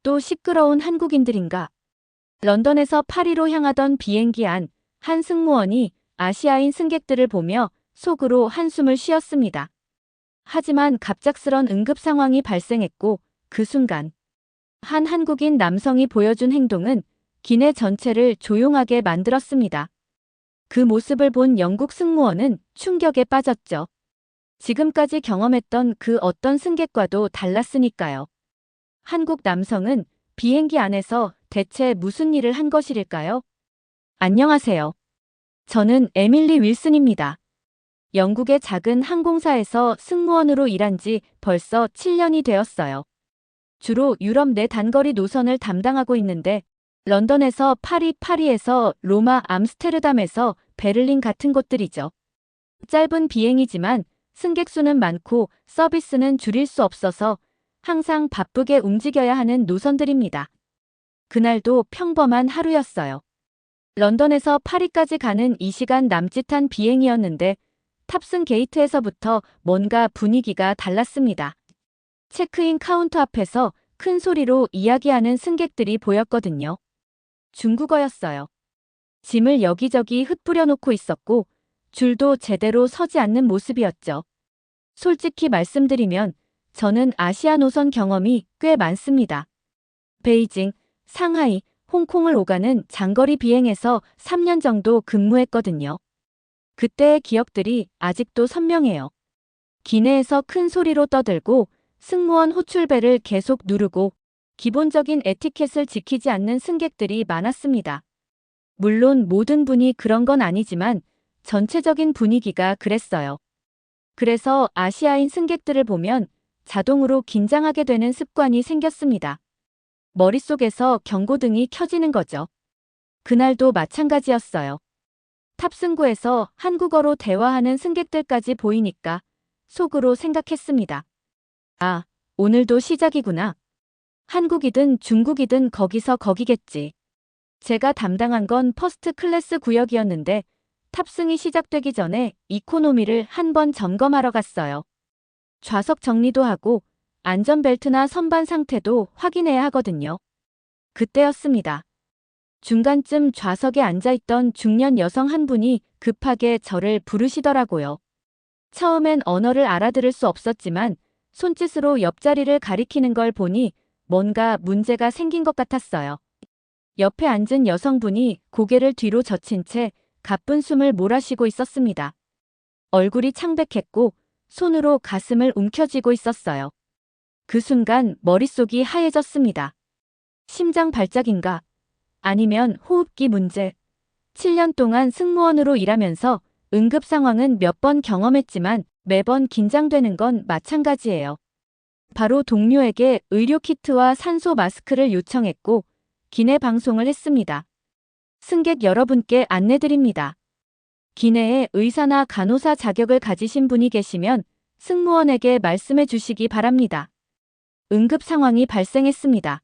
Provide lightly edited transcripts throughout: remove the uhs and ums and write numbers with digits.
또 시끄러운 한국인들인가. 런던에서 파리로 향하던 비행기 안 한 승무원이 아시아인 승객들을 보며 속으로 한숨을 쉬었습니다. 하지만 갑작스런 응급 상황이 발생했고 그 순간 한 한국인 남성이 보여준 행동은 기내 전체를 조용하게 만들었습니다. 그 모습을 본 영국 승무원은 충격에 빠졌죠. 지금까지 경험했던 그 어떤 승객과도 달랐으니까요. 한국 남성은 비행기 안에서 대체 무슨 일을 한 것일까요? 안녕하세요. 저는 에밀리 윌슨입니다. 영국의 작은 항공사에서 승무원으로 일한 지 벌써 7년이 되었어요. 주로 유럽 내 단거리 노선을 담당하고 있는데 런던에서 파리, 파리에서 로마, 암스테르담에서 베를린 같은 곳들이죠. 짧은 비행이지만 승객 수는 많고 서비스는 줄일 수 없어서 항상 바쁘게 움직여야 하는 노선들입니다. 그날도 평범한 하루였어요. 런던에서 파리까지 가는 2시간 남짓한 비행이었는데 탑승 게이트에서부터 뭔가 분위기가 달랐습니다. 체크인 카운터 앞에서 큰 소리로 이야기하는 승객들이 보였거든요. 중국어였어요. 짐을 여기저기 흩뿌려 놓고 있었고 줄도 제대로 서지 않는 모습이었죠. 솔직히 말씀드리면 저는 아시아 노선 경험이 꽤 많습니다. 베이징, 상하이, 홍콩을 오가는 장거리 비행에서 3년 정도 근무했거든요. 그때의 기억들이 아직도 선명해요. 기내에서 큰 소리로 떠들고 승무원 호출벨을 계속 누르고 기본적인 에티켓을 지키지 않는 승객들이 많았습니다. 물론 모든 분이 그런 건 아니지만 전체적인 분위기가 그랬어요. 그래서 아시아인 승객들을 보면 자동으로 긴장하게 되는 습관이 생겼습니다. 머릿속에서 경고등이 켜지는 거죠. 그날도 마찬가지였어요. 탑승구에서 한국어로 대화하는 승객들까지 보이니까 속으로 생각했습니다. 아, 오늘도 시작이구나. 한국이든 중국이든 거기서 거기겠지. 제가 담당한 건 퍼스트 클래스 구역이었는데 탑승이 시작되기 전에 이코노미를 한번 점검하러 갔어요. 좌석 정리도 하고 안전벨트나 선반 상태도 확인해야 하거든요. 그때였습니다. 중간쯤 좌석에 앉아있던 중년 여성 한 분이 급하게 저를 부르시더라고요. 처음엔 언어를 알아들을 수 없었지만 손짓으로 옆자리를 가리키는 걸 보니 뭔가 문제가 생긴 것 같았어요. 옆에 앉은 여성분이 고개를 뒤로 젖힌 채 가쁜 숨을 몰아쉬고 있었습니다. 얼굴이 창백했고 손으로 가슴을 움켜쥐고 있었어요. 그 순간 머릿속이 하얘졌습니다. 심장 발작인가? 아니면 호흡기 문제? 7년 동안 승무원으로 일하면서 응급 상황은 몇 번 경험했지만 매번 긴장되는 건 마찬가지예요. 바로 동료에게 의료 키트와 산소 마스크를 요청했고 기내 방송을 했습니다. 승객 여러분께 안내드립니다. 기내에 의사나 간호사 자격을 가지신 분이 계시면 승무원에게 말씀해 주시기 바랍니다. 응급 상황이 발생했습니다.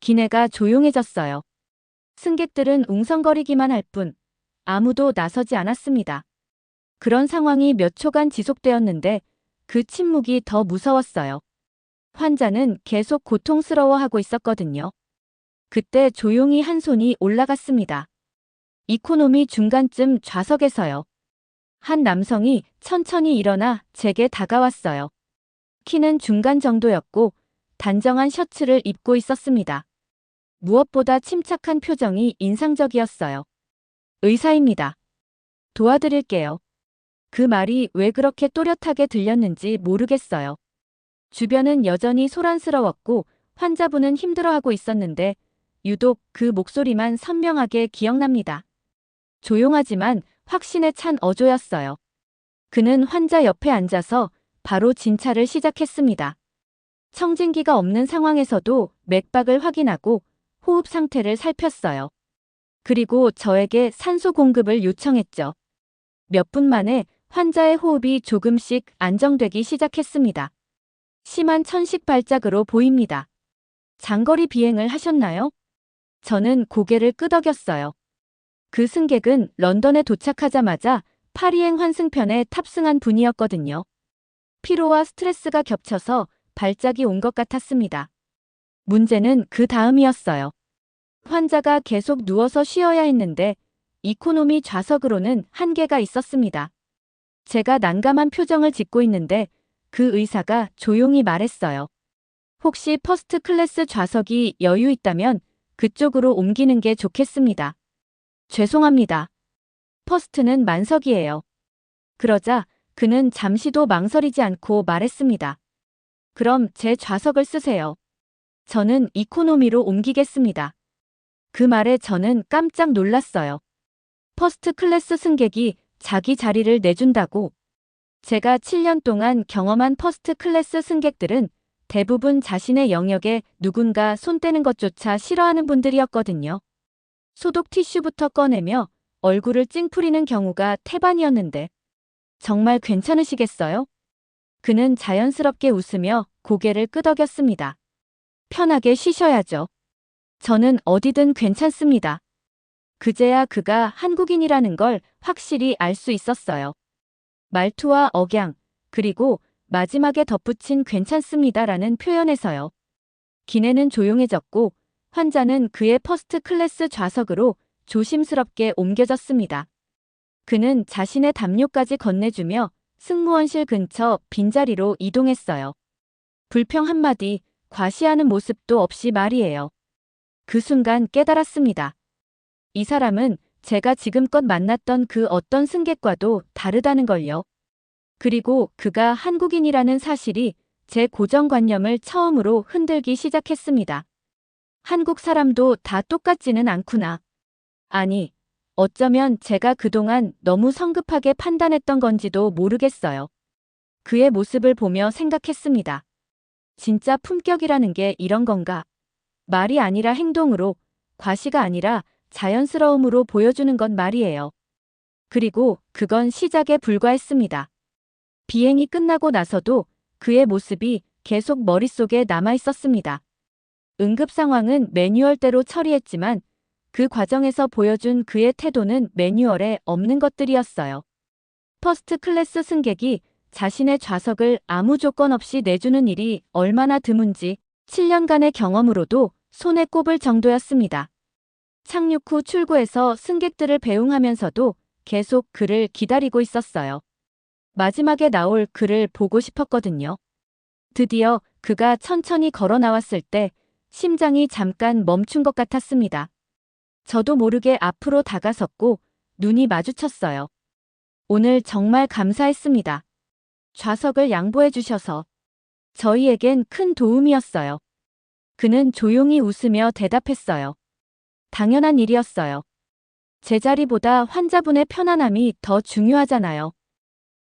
기내가 조용해졌어요. 승객들은 웅성거리기만 할 뿐 아무도 나서지 않았습니다. 그런 상황이 몇 초간 지속되었는데 그 침묵이 더 무서웠어요. 환자는 계속 고통스러워하고 있었거든요. 그때 조용히 한 손이 올라갔습니다. 이코노미 중간쯤 좌석에서요. 한 남성이 천천히 일어나 제게 다가왔어요. 키는 중간 정도였고 단정한 셔츠를 입고 있었습니다. 무엇보다 침착한 표정이 인상적이었어요. 의사입니다. 도와드릴게요. 그 말이 왜 그렇게 또렷하게 들렸는지 모르겠어요. 주변은 여전히 소란스러웠고 환자분은 힘들어하고 있었는데 유독 그 목소리만 선명하게 기억납니다. 조용하지만 확신에 찬 어조였어요. 그는 환자 옆에 앉아서 바로 진찰을 시작했습니다. 청진기가 없는 상황에서도 맥박을 확인하고 호흡 상태를 살폈어요. 그리고 저에게 산소 공급을 요청했죠. 몇 분 만에 환자의 호흡이 조금씩 안정되기 시작했습니다. 심한 천식 발작으로 보입니다. 장거리 비행을 하셨나요? 저는 고개를 끄덕였어요. 그 승객은 런던에 도착하자마자 파리행 환승편에 탑승한 분이었거든요. 피로와 스트레스가 겹쳐서 발작이 온 것 같았습니다. 문제는 그 다음이었어요. 환자가 계속 누워서 쉬어야 했는데 이코노미 좌석으로는 한계가 있었습니다. 제가 난감한 표정을 짓고 있는데 그 의사가 조용히 말했어요. 혹시 퍼스트 클래스 좌석이 여유 있다면 그쪽으로 옮기는 게 좋겠습니다. 죄송합니다. 퍼스트는 만석이에요. 그러자 그는 잠시도 망설이지 않고 말했습니다. 그럼 제 좌석을 쓰세요. 저는 이코노미로 옮기겠습니다. 그 말에 저는 깜짝 놀랐어요. 퍼스트 클래스 승객이 자기 자리를 내준다고. 제가 7년 동안 경험한 퍼스트 클래스 승객들은 대부분 자신의 영역에 누군가 손 떼는 것조차 싫어하는 분들이었거든요. 소독 티슈부터 꺼내며 얼굴을 찡푸리는 경우가 태반이었는데 정말 괜찮으시겠어요? 그는 자연스럽게 웃으며 고개를 끄덕였습니다. 편하게 쉬셔야죠. 저는 어디든 괜찮습니다. 그제야 그가 한국인이라는 걸 확실히 알 수 있었어요. 말투와 억양, 그리고 마지막에 덧붙인 괜찮습니다라는 표현에서요. 기내는 조용해졌고 환자는 그의 퍼스트 클래스 좌석으로 조심스럽게 옮겨졌습니다. 그는 자신의 담요까지 건네주며 승무원실 근처 빈자리로 이동했어요. 불평 한마디, 과시하는 모습도 없이 말이에요. 그 순간 깨달았습니다. 이 사람은 제가 지금껏 만났던 그 어떤 승객과도 다르다는 걸요. 그리고 그가 한국인이라는 사실이 제 고정관념을 처음으로 흔들기 시작했습니다. 한국 사람도 다 똑같지는 않구나. 아니, 어쩌면 제가 그동안 너무 성급하게 판단했던 건지도 모르겠어요. 그의 모습을 보며 생각했습니다. 진짜 품격이라는 게 이런 건가? 말이 아니라 행동으로, 과시가 아니라 자연스러움으로 보여주는 건 말이에요. 그리고 그건 시작에 불과했습니다. 비행이 끝나고 나서도 그의 모습이 계속 머릿속에 남아 있었습니다. 응급 상황은 매뉴얼대로 처리했지만 그 과정에서 보여준 그의 태도는 매뉴얼에 없는 것들이었어요. 퍼스트 클래스 승객이 자신의 좌석을 아무 조건 없이 내주는 일이 얼마나 드문지 7년간의 경험으로도 손에 꼽을 정도였습니다. 착륙 후 출구에서 승객들을 배웅하면서도 계속 그를 기다리고 있었어요. 마지막에 나올 그를 보고 싶었거든요. 드디어 그가 천천히 걸어 나왔을 때 심장이 잠깐 멈춘 것 같았습니다. 저도 모르게 앞으로 다가섰고 눈이 마주쳤어요. 오늘 정말 감사했습니다. 좌석을 양보해 주셔서 저희에겐 큰 도움이었어요. 그는 조용히 웃으며 대답했어요. 당연한 일이었어요. 제 자리보다 환자분의 편안함이 더 중요하잖아요.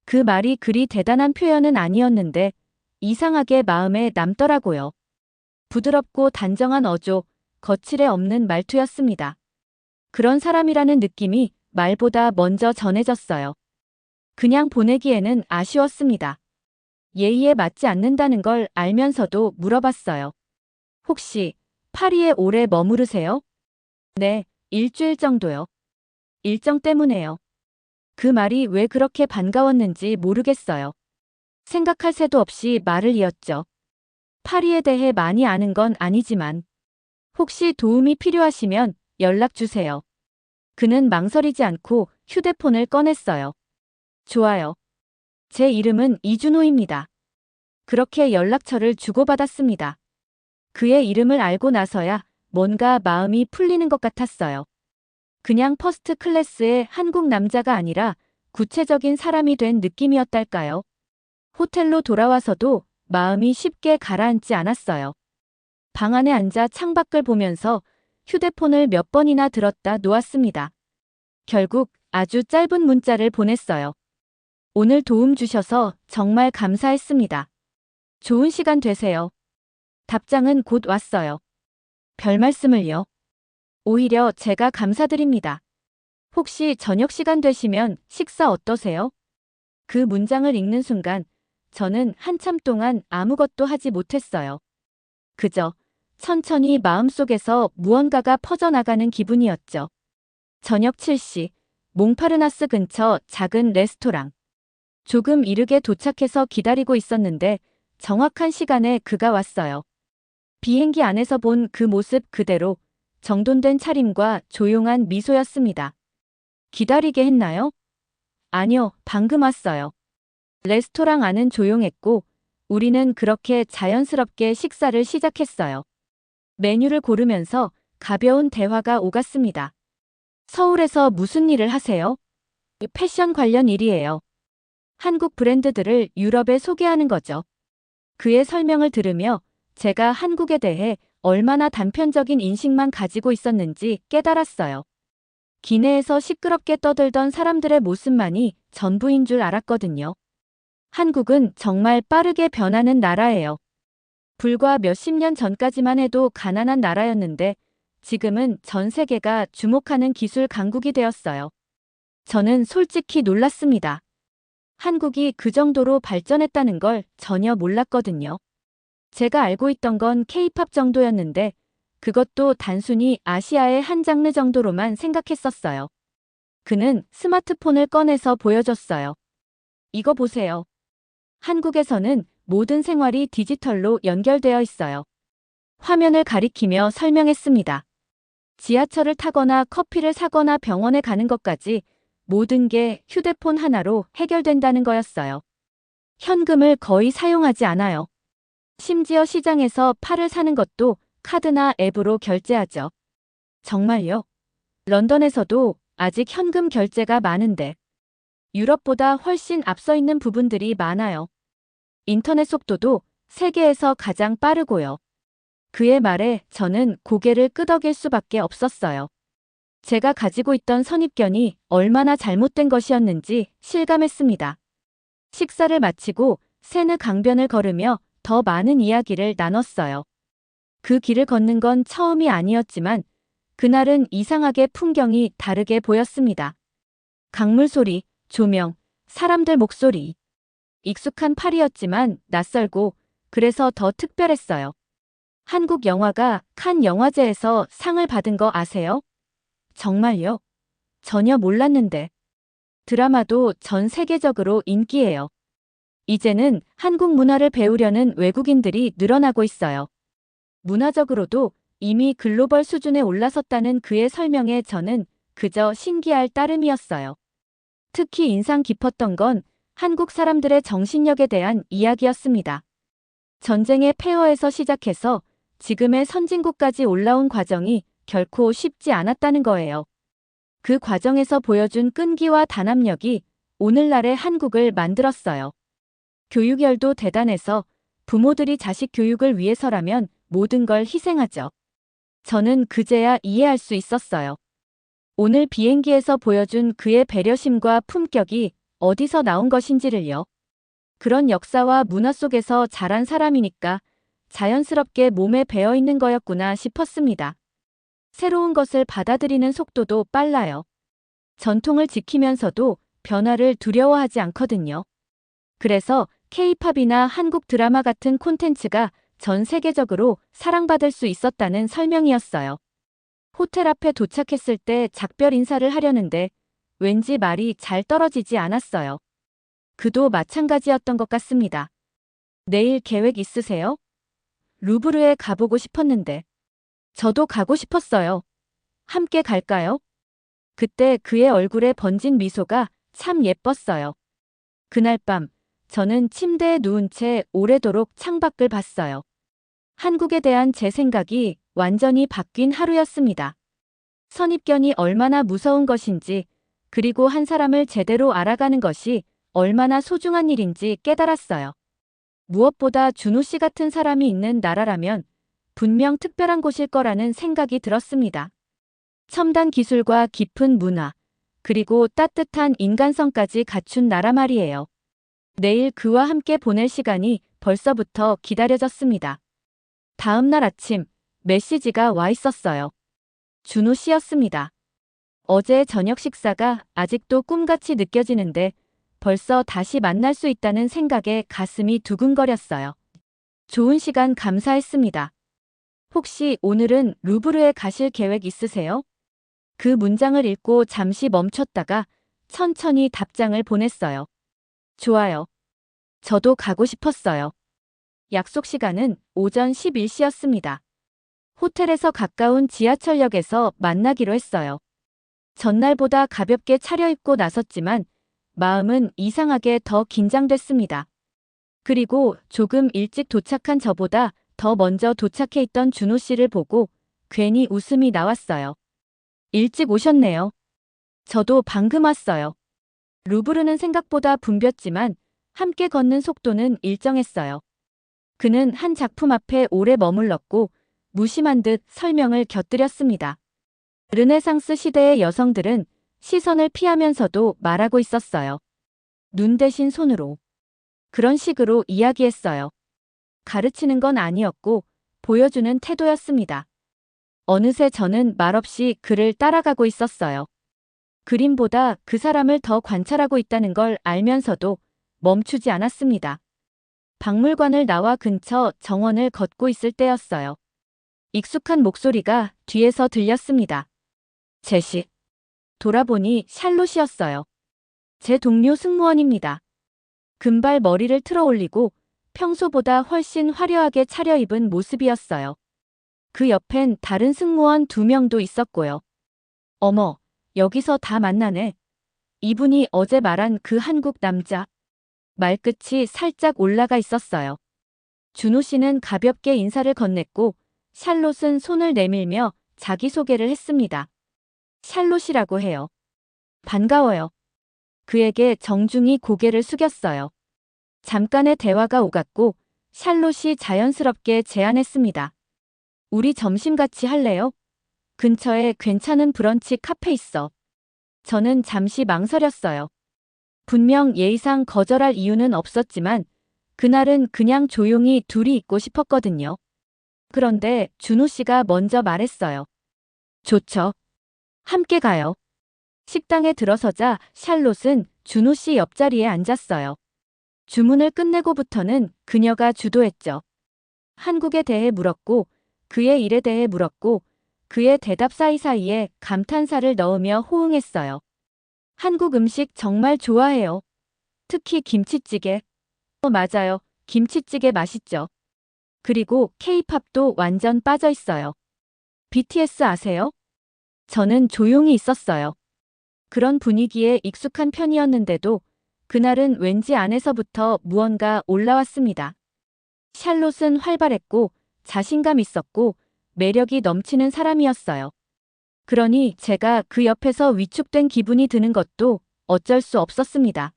그 말이 그리 대단한 표현은 아니었는데 이상하게 마음에 남더라고요. 부드럽고 단정한 어조, 거칠에 없는 말투였습니다. 그런 사람이라는 느낌이 말보다 먼저 전해졌어요. 그냥 보내기에는 아쉬웠습니다. 예의에 맞지 않는다는 걸 알면서도 물어봤어요. 혹시 파리에 오래 머무르세요? 네, 일주일 정도요. 일정 때문에요. 그 말이 왜 그렇게 반가웠는지 모르겠어요. 생각할 새도 없이 말을 이었죠. 파리에 대해 많이 아는 건 아니지만 혹시 도움이 필요하시면 연락 주세요. 그는 망설이지 않고 휴대폰을 꺼냈어요. 좋아요. 제 이름은 이준호입니다. 그렇게 연락처를 주고받았습니다. 그의 이름을 알고 나서야 뭔가 마음이 풀리는 것 같았어요. 그냥 퍼스트 클래스의 한국 남자가 아니라 구체적인 사람이 된 느낌이었달까요? 호텔로 돌아와서도 마음이 쉽게 가라앉지 않았어요. 방 안에 앉아 창밖을 보면서 휴대폰을 몇 번이나 들었다 놓았습니다. 결국 아주 짧은 문자를 보냈어요. 오늘 도움 주셔서 정말 감사했습니다. 좋은 시간 되세요. 답장은 곧 왔어요. 별 말씀을요. 오히려 제가 감사드립니다. 혹시 저녁 시간 되시면 식사 어떠세요? 그 문장을 읽는 순간 저는 한참 동안 아무것도 하지 못했어요. 그저 천천히 마음속에서 무언가가 퍼져나가는 기분이었죠. 저녁 7시, 몽파르나스 근처 작은 레스토랑. 조금 이르게 도착해서 기다리고 있었는데 정확한 시간에 그가 왔어요. 비행기 안에서 본 그 모습 그대로 정돈된 차림과 조용한 미소였습니다. 기다리게 했나요? 아니요, 방금 왔어요. 레스토랑 안은 조용했고 우리는 그렇게 자연스럽게 식사를 시작했어요. 메뉴를 고르면서 가벼운 대화가 오갔습니다. 서울에서 무슨 일을 하세요? 패션 관련 일이에요. 한국 브랜드들을 유럽에 소개하는 거죠. 그의 설명을 들으며 제가 한국에 대해 얼마나 단편적인 인식만 가지고 있었는지 깨달았어요. 기내에서 시끄럽게 떠들던 사람들의 모습만이 전부인 줄 알았거든요. 한국은 정말 빠르게 변하는 나라예요. 불과 몇십 년 전까지만 해도 가난한 나라였는데 지금은 전 세계가 주목하는 기술 강국이 되었어요. 저는 솔직히 놀랐습니다. 한국이 그 정도로 발전했다는 걸 전혀 몰랐거든요. 제가 알고 있던 건 K-팝 정도였는데 그것도 단순히 아시아의 한 장르 정도로만 생각했었어요. 그는 스마트폰을 꺼내서 보여줬어요. 이거 보세요. 한국에서는 모든 생활이 디지털로 연결되어 있어요. 화면을 가리키며 설명했습니다. 지하철을 타거나 커피를 사거나 병원에 가는 것까지 모든 게 휴대폰 하나로 해결된다는 거였어요. 현금을 거의 사용하지 않아요. 심지어 시장에서 팔을 사는 것도 카드나 앱으로 결제하죠. 정말요? 런던에서도 아직 현금 결제가 많은데 유럽보다 훨씬 앞서 있는 부분들이 많아요. 인터넷 속도도 세계에서 가장 빠르고요. 그의 말에 저는 고개를 끄덕일 수밖에 없었어요. 제가 가지고 있던 선입견이 얼마나 잘못된 것이었는지 실감했습니다. 식사를 마치고 세느 강변을 걸으며 더 많은 이야기를 나눴어요. 그 길을 걷는 건 처음이 아니었지만 그날은 이상하게 풍경이 다르게 보였습니다. 강물 소리, 조명, 사람들 목소리. 익숙한 파리였지만 낯설고 그래서 더 특별했어요. 한국 영화가 칸 영화제에서 상을 받은 거 아세요? 정말요? 전혀 몰랐는데. 드라마도 전 세계적으로 인기예요. 이제는 한국 문화를 배우려는 외국인들이 늘어나고 있어요. 문화적으로도 이미 글로벌 수준에 올라섰다는 그의 설명에 저는 그저 신기할 따름이었어요. 특히 인상 깊었던 건 한국 사람들의 정신력에 대한 이야기였습니다. 전쟁의 폐허에서 시작해서 지금의 선진국까지 올라온 과정이 결코 쉽지 않았다는 거예요. 그 과정에서 보여준 끈기와 단합력이 오늘날의 한국을 만들었어요. 교육열도 대단해서 부모들이 자식 교육을 위해서라면 모든 걸 희생하죠. 저는 그제야 이해할 수 있었어요. 오늘 비행기에서 보여준 그의 배려심과 품격이 어디서 나온 것인지를요. 그런 역사와 문화 속에서 자란 사람이니까 자연스럽게 몸에 배어 있는 거였구나 싶었습니다. 새로운 것을 받아들이는 속도도 빨라요. 전통을 지키면서도 변화를 두려워하지 않거든요. 그래서 K-팝이나 한국 드라마 같은 콘텐츠가 전 세계적으로 사랑받을 수 있었다는 설명이었어요. 호텔 앞에 도착했을 때 작별 인사를 하려는데 왠지 말이 잘 떨어지지 않았어요. 그도 마찬가지였던 것 같습니다. 내일 계획 있으세요? 루브르에 가보고 싶었는데. 저도 가고 싶었어요. 함께 갈까요? 그때 그의 얼굴에 번진 미소가 참 예뻤어요. 그날 밤 저는 침대에 누운 채 오래도록 창밖을 봤어요. 한국에 대한 제 생각이 완전히 바뀐 하루였습니다. 선입견이 얼마나 무서운 것인지, 그리고 한 사람을 제대로 알아가는 것이 얼마나 소중한 일인지 깨달았어요. 무엇보다 준호 씨 같은 사람이 있는 나라라면 분명 특별한 곳일 거라는 생각이 들었습니다. 첨단 기술과 깊은 문화, 그리고 따뜻한 인간성까지 갖춘 나라 말이에요. 내일 그와 함께 보낼 시간이 벌써부터 기다려졌습니다. 다음 날 아침 메시지가 와 있었어요. 준호 씨였습니다. 어제 저녁 식사가 아직도 꿈같이 느껴지는데 벌써 다시 만날 수 있다는 생각에 가슴이 두근거렸어요. 좋은 시간 감사했습니다. 혹시 오늘은 루브르에 가실 계획 있으세요? 그 문장을 읽고 잠시 멈췄다가 천천히 답장을 보냈어요. 좋아요. 저도 가고 싶었어요. 약속 시간은 오전 11시였습니다. 호텔에서 가까운 지하철역에서 만나기로 했어요. 전날보다 가볍게 차려입고 나섰지만 마음은 이상하게 더 긴장됐습니다. 그리고 조금 일찍 도착한 저보다 더 먼저 도착해 있던 준호 씨를 보고 괜히 웃음이 나왔어요. 일찍 오셨네요. 저도 방금 왔어요. 루브르는 생각보다 붐볐지만 함께 걷는 속도는 일정했어요. 그는 한 작품 앞에 오래 머물렀고 무심한 듯 설명을 곁들였습니다. 르네상스 시대의 여성들은 시선을 피하면서도 말하고 있었어요. 눈 대신 손으로. 그런 식으로 이야기했어요. 가르치는 건 아니었고 보여주는 태도였습니다. 어느새 저는 말없이 그를 따라가고 있었어요. 그림보다 그 사람을 더 관찰하고 있다는 걸 알면서도 멈추지 않았습니다. 박물관을 나와 근처 정원을 걷고 있을 때였어요. 익숙한 목소리가 뒤에서 들렸습니다. 제시. 돌아보니 샬롯이었어요. 제 동료 승무원입니다. 금발 머리를 틀어 올리고 평소보다 훨씬 화려하게 차려입은 모습이었어요. 그 옆엔 다른 승무원 2명도 있었고요. 어머, 여기서 다 만나네. 이분이 어제 말한 그 한국 남자. 말끝이 살짝 올라가 있었어요. 준호 씨는 가볍게 인사를 건넸고 샬롯은 손을 내밀며 자기소개를 했습니다. 샬롯이라고 해요. 반가워요. 그에게 정중히 고개를 숙였어요. 잠깐의 대화가 오갔고 샬롯이 자연스럽게 제안했습니다. 우리 점심 같이 할래요? 근처에 괜찮은 브런치 카페 있어. 저는 잠시 망설였어요. 분명 예의상 거절할 이유는 없었지만 그날은 그냥 조용히 둘이 있고 싶었거든요. 그런데 준호 씨가 먼저 말했어요. 좋죠. 함께 가요. 식당에 들어서자 샬롯은 준호 씨 옆자리에 앉았어요. 주문을 끝내고부터는 그녀가 주도했죠. 한국에 대해 물었고 그의 일에 대해 물었고 그의 대답 사이사이에 감탄사를 넣으며 호응했어요. 한국 음식 정말 좋아해요. 특히 김치찌개. 맞아요. 김치찌개 맛있죠. 그리고 케이팝도 완전 빠져 있어요. BTS 아세요? 저는 조용히 있었어요. 그런 분위기에 익숙한 편이었는데도 그날은 왠지 안에서부터 무언가 올라왔습니다. 샬롯은 활발했고 자신감 있었고 매력이 넘치는 사람이었어요. 그러니 제가 그 옆에서 위축된 기분이 드는 것도 어쩔 수 없었습니다.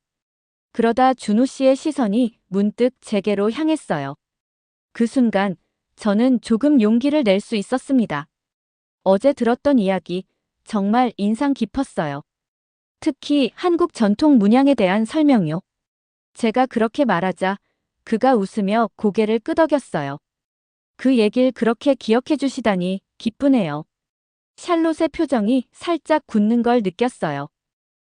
그러다 준호 씨의 시선이 문득 제게로 향했어요. 그 순간 저는 조금 용기를 낼 수 있었습니다. 어제 들었던 이야기 정말 인상 깊었어요. 특히 한국 전통 문양에 대한 설명요. 제가 그렇게 말하자 그가 웃으며 고개를 끄덕였어요. 그 얘길 그렇게 기억해 주시다니 기쁘네요. 샬롯의 표정이 살짝 굳는 걸 느꼈어요.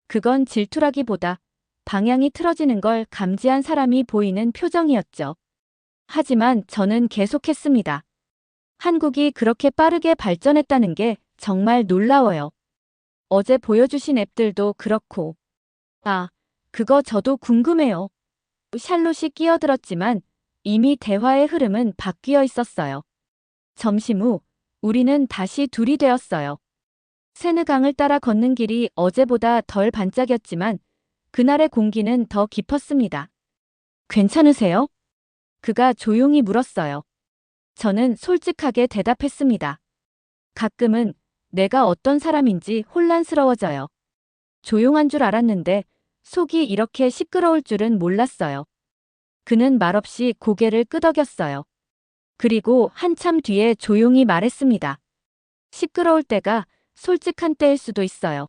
그건 질투라기보다 방향이 틀어지는 걸 감지한 사람이 보이는 표정이었죠. 하지만 저는 계속했습니다. 한국이 그렇게 빠르게 발전했다는 게 정말 놀라워요. 어제 보여주신 앱들도 그렇고. 아, 그거 저도 궁금해요. 샬롯이 끼어들었지만 이미 대화의 흐름은 바뀌어 있었어요. 점심 후 우리는 다시 둘이 되었어요. 세느강을 따라 걷는 길이 어제보다 덜 반짝였지만 그날의 공기는 더 깊었습니다. 괜찮으세요? 그가 조용히 물었어요. 저는 솔직하게 대답했습니다. 가끔은 내가 어떤 사람인지 혼란스러워져요. 조용한 줄 알았는데 속이 이렇게 시끄러울 줄은 몰랐어요. 그는 말없이 고개를 끄덕였어요. 그리고 한참 뒤에 조용히 말했습니다. 시끄러울 때가 솔직한 때일 수도 있어요.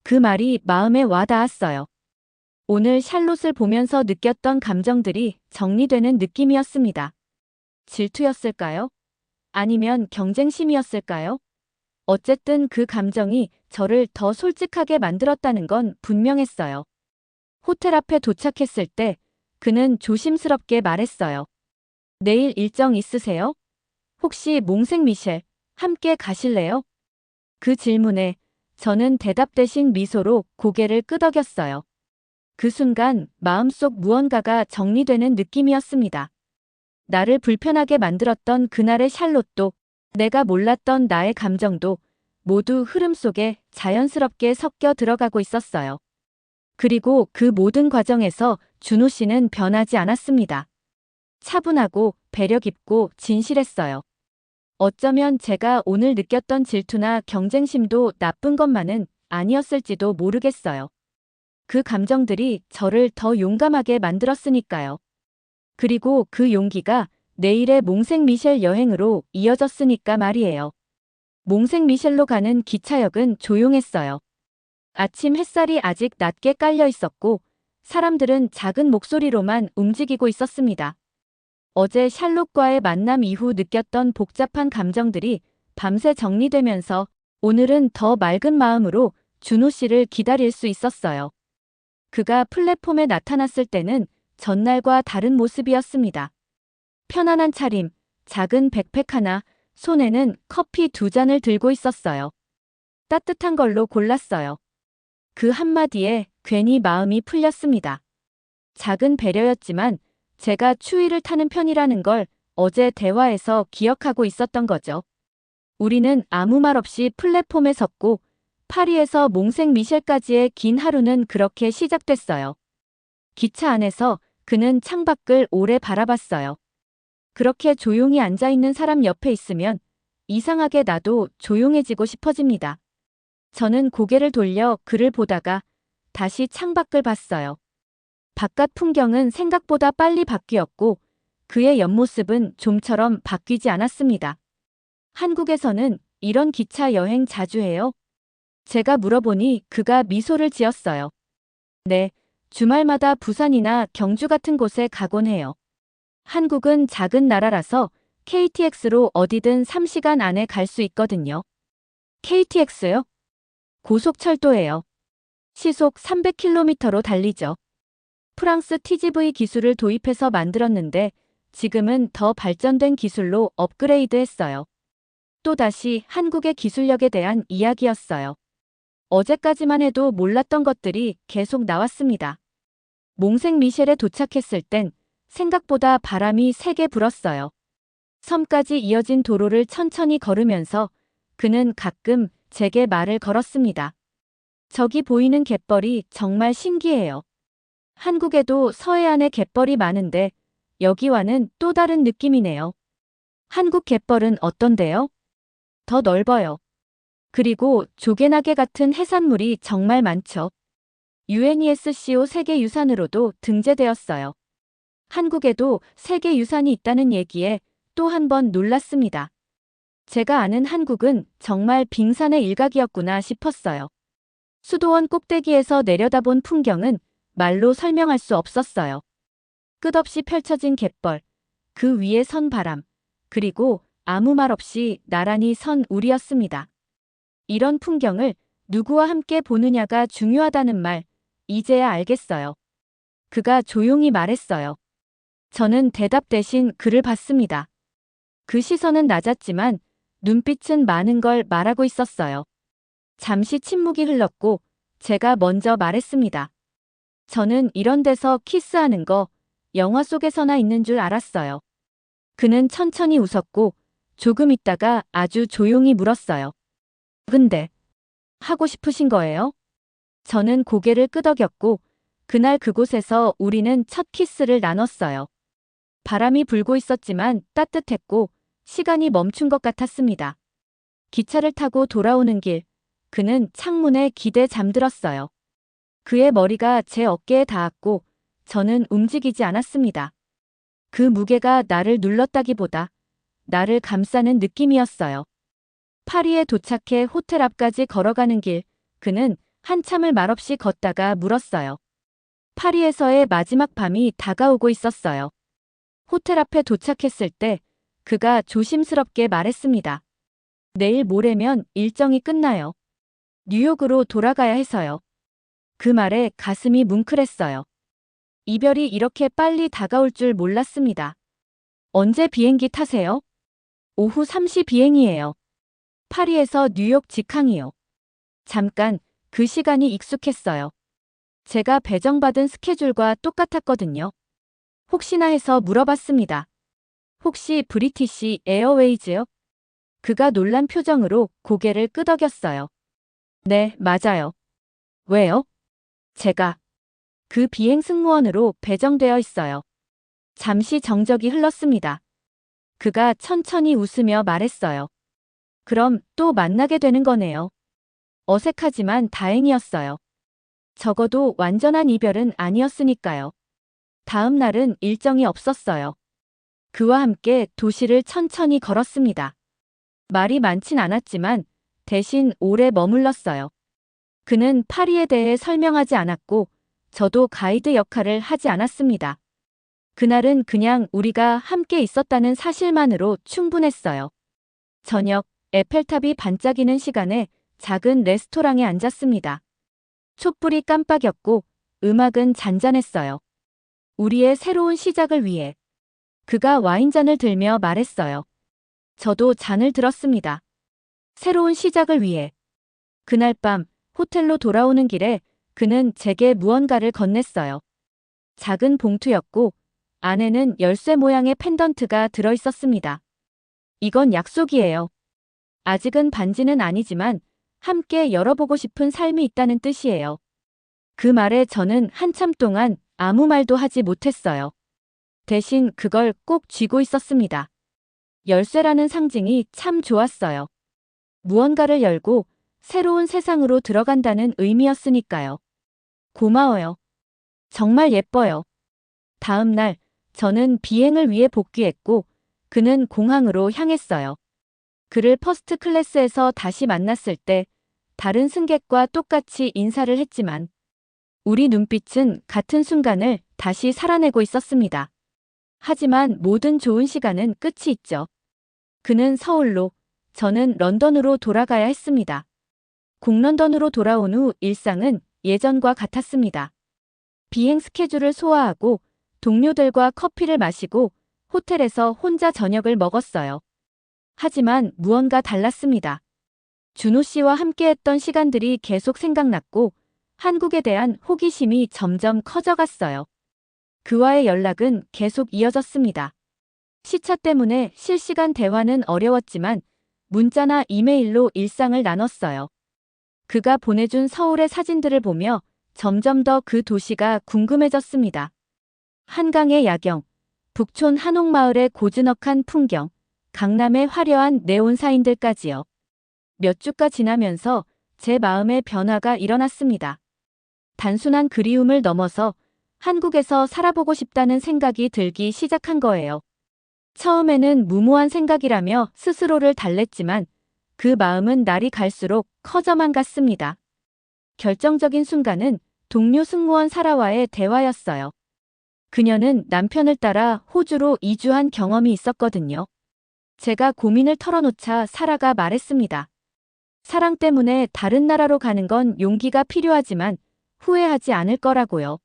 그 말이 마음에 와 닿았어요. 오늘 샬롯을 보면서 느꼈던 감정들이 정리되는 느낌이었습니다. 질투였을까요? 아니면 경쟁심이었을까요? 어쨌든 그 감정이 저를 더 솔직하게 만들었다는 건 분명했어요. 호텔 앞에 도착했을 때 그는 조심스럽게 말했어요. 내일 일정 있으세요? 혹시 몽생 미셸 함께 가실래요? 그 질문에 저는 대답 대신 미소로 고개를 끄덕였어요. 그 순간 마음속 무언가가 정리되는 느낌이었습니다. 나를 불편하게 만들었던 그날의 샬롯도, 내가 몰랐던 나의 감정도 모두 흐름 속에 자연스럽게 섞여 들어가고 있었어요. 그리고 그 모든 과정에서 준호 씨는 변하지 않았습니다. 차분하고 배려 깊고 진실했어요. 어쩌면 제가 오늘 느꼈던 질투나 경쟁심도 나쁜 것만은 아니었을지도 모르겠어요. 그 감정들이 저를 더 용감하게 만들었으니까요. 그리고 그 용기가 내일의 몽생미셸 여행으로 이어졌으니까 말이에요. 몽생미셸로 가는 기차역은 조용했어요. 아침 햇살이 아직 낮게 깔려 있었고 사람들은 작은 목소리로만 움직이고 있었습니다. 어제 샬롯과의 만남 이후 느꼈던 복잡한 감정들이 밤새 정리되면서 오늘은 더 맑은 마음으로 준호 씨를 기다릴 수 있었어요. 그가 플랫폼에 나타났을 때는 전날과 다른 모습이었습니다. 편안한 차림, 작은 백팩 하나, 손에는 커피 2잔을 들고 있었어요. 따뜻한 걸로 골랐어요. 그 한마디에 괜히 마음이 풀렸습니다. 작은 배려였지만 제가 추위를 타는 편이라는 걸 어제 대화에서 기억하고 있었던 거죠. 우리는 아무 말 없이 플랫폼에 섰고 파리에서 몽생미셸까지의 긴 하루는 그렇게 시작됐어요. 기차 안에서 그는 창밖을 오래 바라봤어요. 그렇게 조용히 앉아있는 사람 옆에 있으면 이상하게 나도 조용해지고 싶어집니다. 저는 고개를 돌려 그를 보다가 다시 창밖을 봤어요. 바깥 풍경은 생각보다 빨리 바뀌었고 그의 옆모습은 좀처럼 바뀌지 않았습니다. 한국에서는 이런 기차 여행 자주 해요? 제가 물어보니 그가 미소를 지었어요. 네, 주말마다 부산이나 경주 같은 곳에 가곤 해요. 한국은 작은 나라라서 KTX로 어디든 3시간 안에 갈 수 있거든요. KTX요? 고속철도예요. 시속 300km로 달리죠. 프랑스 TGV 기술을 도입해서 만들었는데 지금은 더 발전된 기술로 업그레이드했어요. 또다시 한국의 기술력에 대한 이야기였어요. 어제까지만 해도 몰랐던 것들이 계속 나왔습니다. 몽생미셸에 도착했을 땐 생각보다 바람이 세게 불었어요. 섬까지 이어진 도로를 천천히 걸으면서 그는 가끔 제게 말을 걸었습니다. 저기 보이는 갯벌이 정말 신기해요. 한국에도 서해안에 갯벌이 많은데 여기와는 또 다른 느낌이네요. 한국 갯벌은 어떤데요? 더 넓어요. 그리고 조개나게 같은 해산물이 정말 많죠. UNESCO 세계유산으로도 등재되었어요. 한국에도 세계유산이 있다는 얘기에 또 한 번 놀랐습니다. 제가 아는 한국은 정말 빙산의 일각이었구나 싶었어요. 수도원 꼭대기에서 내려다본 풍경은 말로 설명할 수 없었어요. 끝없이 펼쳐진 갯벌, 그 위에 선 바람, 그리고 아무 말 없이 나란히 선 우리였습니다. 이런 풍경을 누구와 함께 보느냐가 중요하다는 말, 이제야 알겠어요. 그가 조용히 말했어요. 저는 대답 대신 그를 봤습니다. 그 시선은 낮았지만 눈빛은 많은 걸 말하고 있었어요. 잠시 침묵이 흘렀고 제가 먼저 말했습니다. 저는 이런 데서 키스하는 거 영화 속에서나 있는 줄 알았어요. 그는 천천히 웃었고 조금 있다가 아주 조용히 물었어요. 근데 하고 싶으신 거예요? 저는 고개를 끄덕였고 그날 그곳에서 우리는 첫 키스를 나눴어요. 바람이 불고 있었지만 따뜻했고 시간이 멈춘 것 같았습니다. 기차를 타고 돌아오는 길, 그는 창문에 기대 잠들었어요. 그의 머리가 제 어깨에 닿았고 저는 움직이지 않았습니다. 그 무게가 나를 눌렀다기보다 나를 감싸는 느낌이었어요. 파리에 도착해 호텔 앞까지 걸어가는 길, 그는 한참을 말없이 걷다가 물었어요. 파리에서의 마지막 밤이 다가오고 있었어요. 호텔 앞에 도착했을 때 그가 조심스럽게 말했습니다. 내일 모레면 일정이 끝나요. 뉴욕으로 돌아가야 해서요. 그 말에 가슴이 뭉클했어요. 이별이 이렇게 빨리 다가올 줄 몰랐습니다. 언제 비행기 타세요? 오후 3시 비행이에요. 파리에서 뉴욕 직항이요. 잠깐, 그 시간이 익숙했어요. 제가 배정받은 스케줄과 똑같았거든요. 혹시나 해서 물어봤습니다. 혹시 브리티시 에어웨이즈요? 그가 놀란 표정으로 고개를 끄덕였어요. 네, 맞아요. 왜요? 제가 그 비행 승무원으로 배정되어 있어요. 잠시 정적이 흘렀습니다. 그가 천천히 웃으며 말했어요. 그럼 또 만나게 되는 거네요. 어색하지만 다행이었어요. 적어도 완전한 이별은 아니었으니까요. 다음 날은 일정이 없었어요. 그와 함께 도시를 천천히 걸었습니다. 말이 많진 않았지만 대신 오래 머물렀어요. 그는 파리에 대해 설명하지 않았고 저도 가이드 역할을 하지 않았습니다. 그날은 그냥 우리가 함께 있었다는 사실만으로 충분했어요. 저녁, 에펠탑이 반짝이는 시간에 작은 레스토랑에 앉았습니다. 촛불이 깜빡였고 음악은 잔잔했어요. 우리의 새로운 시작을 위해. 그가 와인잔을 들며 말했어요. 저도 잔을 들었습니다. 새로운 시작을 위해. 그날 밤 호텔로 돌아오는 길에 그는 제게 무언가를 건넸어요. 작은 봉투였고 안에는 열쇠 모양의 펜던트가 들어있었습니다. 이건 약속이에요. 아직은 반지는 아니지만 함께 열어보고 싶은 삶이 있다는 뜻이에요. 그 말에 저는 한참 동안 아무 말도 하지 못했어요. 대신 그걸 꼭 쥐고 있었습니다. 열쇠라는 상징이 참 좋았어요. 무언가를 열고 새로운 세상으로 들어간다는 의미였으니까요. 고마워요. 정말 예뻐요. 다음 날 저는 비행을 위해 복귀했고 그는 공항으로 향했어요. 그를 퍼스트 클래스에서 다시 만났을 때 다른 승객과 똑같이 인사를 했지만 우리 눈빛은 같은 순간을 다시 살아내고 있었습니다. 하지만 모든 좋은 시간은 끝이 있죠. 그는 서울로, 저는 런던으로 돌아가야 했습니다. 공런던으로 돌아온 후 일상은 예전과 같았습니다. 비행 스케줄을 소화하고 동료들과 커피를 마시고 호텔에서 혼자 저녁을 먹었어요. 하지만 무언가 달랐습니다. 준호 씨와 함께했던 시간들이 계속 생각났고 한국에 대한 호기심이 점점 커져갔어요. 그와의 연락은 계속 이어졌습니다. 시차 때문에 실시간 대화는 어려웠지만 문자나 이메일로 일상을 나눴어요. 그가 보내준 서울의 사진들을 보며 점점 더 그 도시가 궁금해졌습니다. 한강의 야경, 북촌 한옥마을의 고즈넉한 풍경, 강남의 화려한 네온 사인들까지요. 몇 주가 지나면서 제 마음의 변화가 일어났습니다. 단순한 그리움을 넘어서 한국에서 살아보고 싶다는 생각이 들기 시작한 거예요. 처음에는 무모한 생각이라며 스스로를 달랬지만 그 마음은 날이 갈수록 커져만 갔습니다. 결정적인 순간은 동료 승무원 사라와의 대화였어요. 그녀는 남편을 따라 호주로 이주한 경험이 있었거든요. 제가 고민을 털어놓자 사라가 말했습니다. 사랑 때문에 다른 나라로 가는 건 용기가 필요하지만 후회하지 않을 거라고요.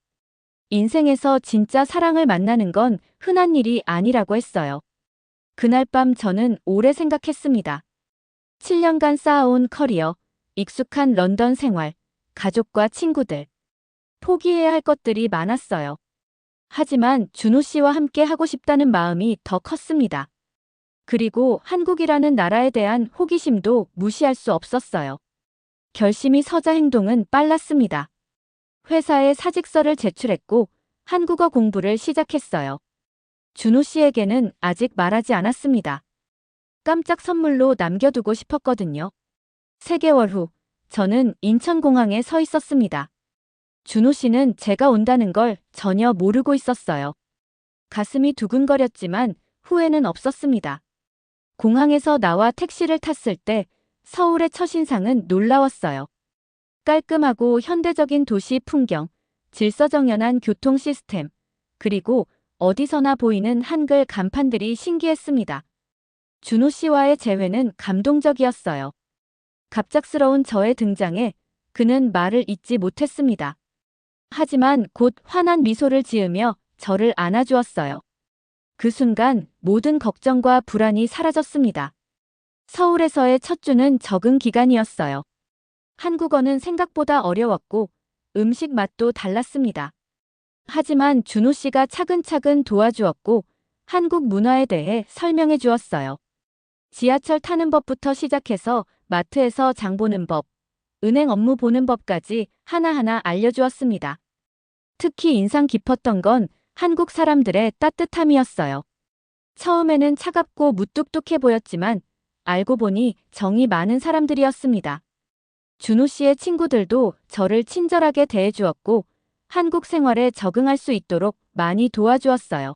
인생에서 진짜 사랑을 만나는 건 흔한 일이 아니라고 했어요. 그날 밤 저는 오래 생각했습니다. 7년간 쌓아온 커리어, 익숙한 런던 생활, 가족과 친구들. 포기해야 할 것들이 많았어요. 하지만 준호 씨와 함께 하고 싶다는 마음이 더 컸습니다. 그리고 한국이라는 나라에 대한 호기심도 무시할 수 없었어요. 결심이 서자 행동은 빨랐습니다. 회사에 사직서를 제출했고 한국어 공부를 시작했어요. 준호 씨에게는 아직 말하지 않았습니다. 깜짝 선물로 남겨두고 싶었거든요. 3개월 후, 저는 인천공항에 서 있었습니다. 준호 씨는 제가 온다는 걸 전혀 모르고 있었어요. 가슴이 두근거렸지만 후회는 없었습니다. 공항에서 나와 택시를 탔을 때 서울의 첫인상은 놀라웠어요. 깔끔하고 현대적인 도시 풍경, 질서정연한 교통 시스템, 그리고 어디서나 보이는 한글 간판들이 신기했습니다. 준호 씨와의 재회는 감동적이었어요. 갑작스러운 저의 등장에 그는 말을 잇지 못했습니다. 하지만 곧 환한 미소를 지으며 저를 안아주었어요. 그 순간 모든 걱정과 불안이 사라졌습니다. 서울에서의 첫 주는 적응 기간이었어요. 한국어는 생각보다 어려웠고 음식 맛도 달랐습니다. 하지만 준호 씨가 차근차근 도와주었고 한국 문화에 대해 설명해 주었어요. 지하철 타는 법부터 시작해서 마트에서 장 보는 법, 은행 업무 보는 법까지 하나하나 알려주었습니다. 특히 인상 깊었던 건 한국 사람들의 따뜻함이었어요. 처음에는 차갑고 무뚝뚝해 보였지만 알고 보니 정이 많은 사람들이었습니다. 준호 씨의 친구들도 저를 친절하게 대해주었고 한국 생활에 적응할 수 있도록 많이 도와주었어요.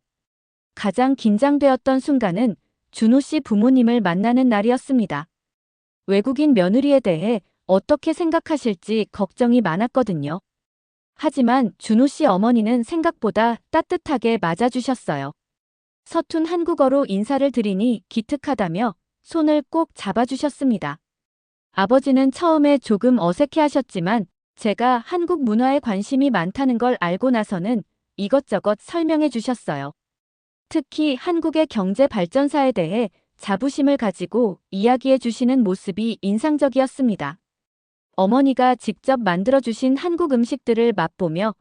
가장 긴장되었던 순간은 준호 씨 부모님을 만나는 날이었습니다. 외국인 며느리에 대해 어떻게 생각하실지 걱정이 많았거든요. 하지만 준호 씨 어머니는 생각보다 따뜻하게 맞아주셨어요. 서툰 한국어로 인사를 드리니 기특하다며 손을 꼭 잡아주셨습니다. 아버지는 처음에 조금 어색해하셨지만 제가 한국 문화에 관심이 많다는 걸 알고 나서는 이것저것 설명해 주셨어요. 특히 한국의 경제 발전사에 대해 자부심을 가지고 이야기해 주시는 모습이 인상적이었습니다. 어머니가 직접 만들어주신 한국 음식들을 맛보며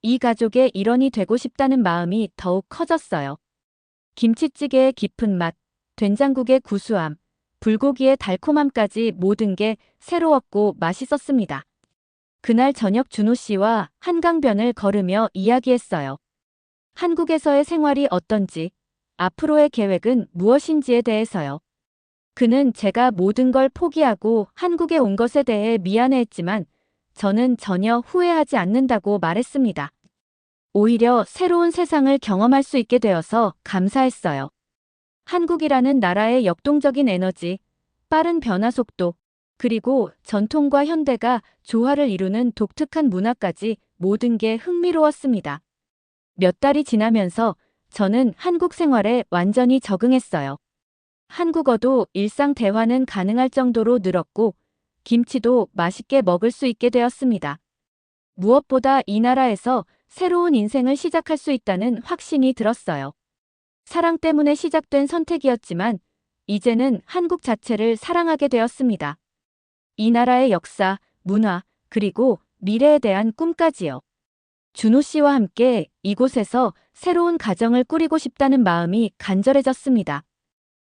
이 가족의 일원이 되고 싶다는 마음이 더욱 커졌어요. 김치찌개의 깊은 맛, 된장국의 구수함, 불고기의 달콤함까지 모든 게 새로웠고 맛있었습니다. 그날 저녁 준호 씨와 한강변을 걸으며 이야기했어요. 한국에서의 생활이 어떤지, 앞으로의 계획은 무엇인지에 대해서요. 그는 제가 모든 걸 포기하고 한국에 온 것에 대해 미안해했지만 저는 전혀 후회하지 않는다고 말했습니다. 오히려 새로운 세상을 경험할 수 있게 되어서 감사했어요. 한국이라는 나라의 역동적인 에너지, 빠른 변화 속도, 그리고 전통과 현대가 조화를 이루는 독특한 문화까지 모든 게 흥미로웠습니다. 몇 달이 지나면서 저는 한국 생활에 완전히 적응했어요. 한국어도 일상 대화는 가능할 정도로 늘었고 김치도 맛있게 먹을 수 있게 되었습니다. 무엇보다 이 나라에서 새로운 인생을 시작할 수 있다는 확신이 들었어요. 사랑 때문에 시작된 선택이었지만 이제는 한국 자체를 사랑하게 되었습니다. 이 나라의 역사, 문화, 그리고 미래에 대한 꿈까지요. 준호 씨와 함께 이곳에서 새로운 가정을 꾸리고 싶다는 마음이 간절해졌습니다.